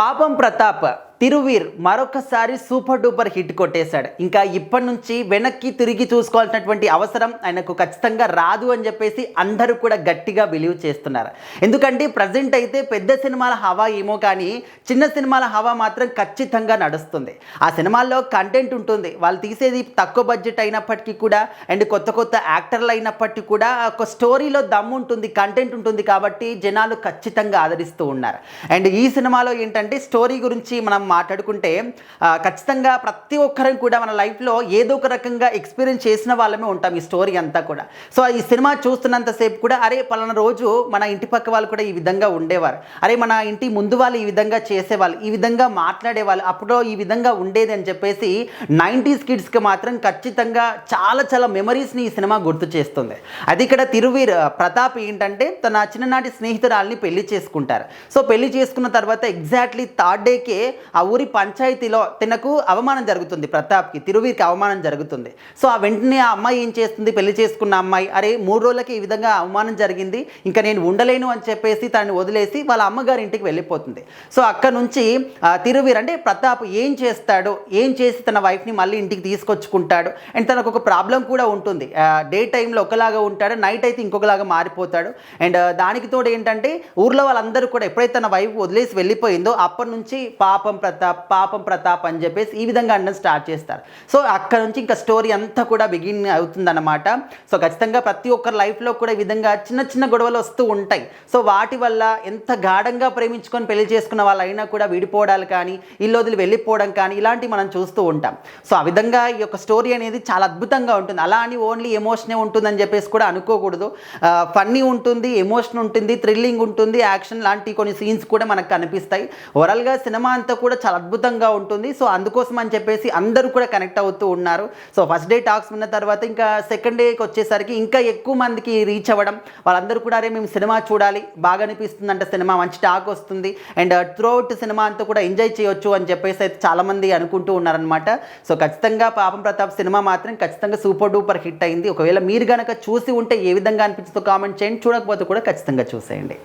పాపం ప్రతాప్ తిరువీర్ మరొకసారి super duper hit కొట్టేశాడు. ఇంకా ఇప్పటి నుంచి వెనక్కి తిరిగి చూసుకోవాల్సినటువంటి అవసరం ఆయనకు ఖచ్చితంగా రాదు అని చెప్పేసి అందరూ కూడా గట్టిగా బిలీవ్ చేస్తున్నారు. ఎందుకంటే ప్రజెంట్ అయితే పెద్ద సినిమాల హవా ఏమో కానీ చిన్న సినిమాల హవా మాత్రం ఖచ్చితంగా నడుస్తుంది. ఆ సినిమాల్లో కంటెంట్ ఉంటుంది, వాళ్ళు తీసేది తక్కువ బడ్జెట్ అయినప్పటికీ కూడా అండ్ కొత్త కొత్త యాక్టర్లు అయినప్పటికీ కూడా ఒక స్టోరీలో దమ్ము ఉంటుంది, కంటెంట్ ఉంటుంది కాబట్టి జనాలు ఖచ్చితంగా ఆదరిస్తూ ఉన్నారు. అండ్ ఈ సినిమాలో ఏంటంటే స్టోరీ గురించి మనం మాట్లాడుకుంటే ఖచ్చితంగా ప్రతి ఒక్కరం కూడా మన లైఫ్లో ఏదో ఒక రకంగా ఎక్స్పీరియన్స్ చేసిన వాళ్ళమే ఉంటాం ఈ స్టోరీ అంతా కూడా. సో ఈ సినిమా చూస్తున్నంతసేపు కూడా అరే పలానా రోజు మన ఇంటి పక్క వాళ్ళు కూడా ఈ విధంగా ఉండేవారు, అరే మన ఇంటి ముందు వాళ్ళు ఈ విధంగా చేసేవాళ్ళు, ఈ విధంగా మాట్లాడేవాళ్ళు, అప్పుడు ఈ విధంగా ఉండేది అని చెప్పేసి 90s కిడ్స్కి మాత్రం ఖచ్చితంగా చాలా చాలా మెమరీస్ని ఈ సినిమా గుర్తు చేస్తుంది. అది ఇక్కడ తిరువీర్ ప్రతాప్ ఏంటంటే తన చిన్ననాటి స్నేహితురాల్ని పెళ్లి చేసుకుంటారు. సో పెళ్లి చేసుకున్న తర్వాత ఎగ్జాక్ట్లీ థర్డ్ డేకే ఆ ఊరి పంచాయతీలో తనకు అవమానం జరుగుతుంది, ప్రతాప్కి తిరువీర్కి అవమానం జరుగుతుంది. సో ఆ వెంటనే ఆ అమ్మాయి ఏం చేస్తుంది, పెళ్లి చేసుకున్న అమ్మాయి అరే 3 రోజులకి ఈ విధంగా అవమానం జరిగింది, ఇంకా నేను ఉండలేను అని చెప్పేసి తనని వదిలేసి వాళ్ళ అమ్మగారి ఇంటికి వెళ్ళిపోతుంది. సో అక్కడ నుంచి తిరువీర్ అంటే ప్రతాప్ ఏం చేస్తాడు, ఏం చేసి తన వైఫ్ని మళ్ళీ ఇంటికి తీసుకొచ్చుకుంటాడు. అండ్ తనకు ఒక ప్రాబ్లం కూడా ఉంటుంది, డే టైంలో ఒకలాగా ఉంటాడు, నైట్ అయితే ఇంకొకలాగా మారిపోతాడు. అండ్ దానికి తోడు ఏంటంటే ఊర్లో వాళ్ళందరూ కూడా ఎప్పుడైతే తన వైఫ్ వదిలేసి వెళ్ళిపోయిందో అప్పటి నుంచి పాపం ప్రతాప్ అని చెప్పేసి ఈ విధంగా అనడం స్టార్ట్ చేస్తారు. సో అక్కడ నుంచి ఇంకా స్టోరీ అంతా కూడా బిగిన్ అవుతుందన్నమాట. సో ఖచ్చితంగా ప్రతి ఒక్కరి లైఫ్లో కూడా ఈ విధంగా చిన్న చిన్న గొడవలు వస్తూ ఉంటాయి. సో వాటి వల్ల ఎంత గాఢంగా ప్రేమించుకొని పెళ్లి చేసుకున్న వాళ్ళైనా కూడా విడిపోవడాలు కానీ ఇల్లు వదిలి వెళ్ళిపోవడం కానీ ఇలాంటివి మనం చూస్తూ ఉంటాం. సో ఆ విధంగా ఈ యొక్క స్టోరీ అనేది చాలా అద్భుతంగా ఉంటుంది. అలా అని ఓన్లీ ఎమోషనే ఉంటుందని చెప్పేసి కూడా అనుకోకూడదు. ఫన్నీ ఉంటుంది, ఎమోషన్ ఉంటుంది, థ్రిల్లింగ్ ఉంటుంది, యాక్షన్ లాంటి కొన్ని సీన్స్ కూడా మనకు కనిపిస్తాయి. ఓవరాల్గా సినిమా అంతా కూడా చాలా అద్భుతంగా ఉంటుంది. సో అందుకోసం అని చెప్పేసి అందరూ కూడా కనెక్ట్ అవుతూ ఉన్నారు. సో ఫస్ట్ డే టాక్స్ విన్న తర్వాత ఇంకా సెకండ్ డేకి వచ్చేసరికి ఇంకా ఎక్కువ మందికి రీచ్ అవ్వడం, వాళ్ళందరూ కూడా అరే మేము సినిమా చూడాలి, బాగా అనిపిస్తుంది అంటే సినిమా మంచి టాక్ వస్తుంది అండ్ త్రూఅవుట్ సినిమా అంతా కూడా ఎంజాయ్ చేయొచ్చు అని చెప్పేసి అయితే చాలామంది అనుకుంటూ ఉన్నారనమాట. సో ఖచ్చితంగా పాపం ప్రతాప్ సినిమా మాత్రం ఖచ్చితంగా సూపర్ డూపర్ హిట్ అయింది. ఒకవేళ మీరు కనుక చూసి ఉంటే ఏ విధంగా అనిపించిందో కామెంట్ చేయండి, చూడకపోతే కూడా ఖచ్చితంగా చూసేయండి.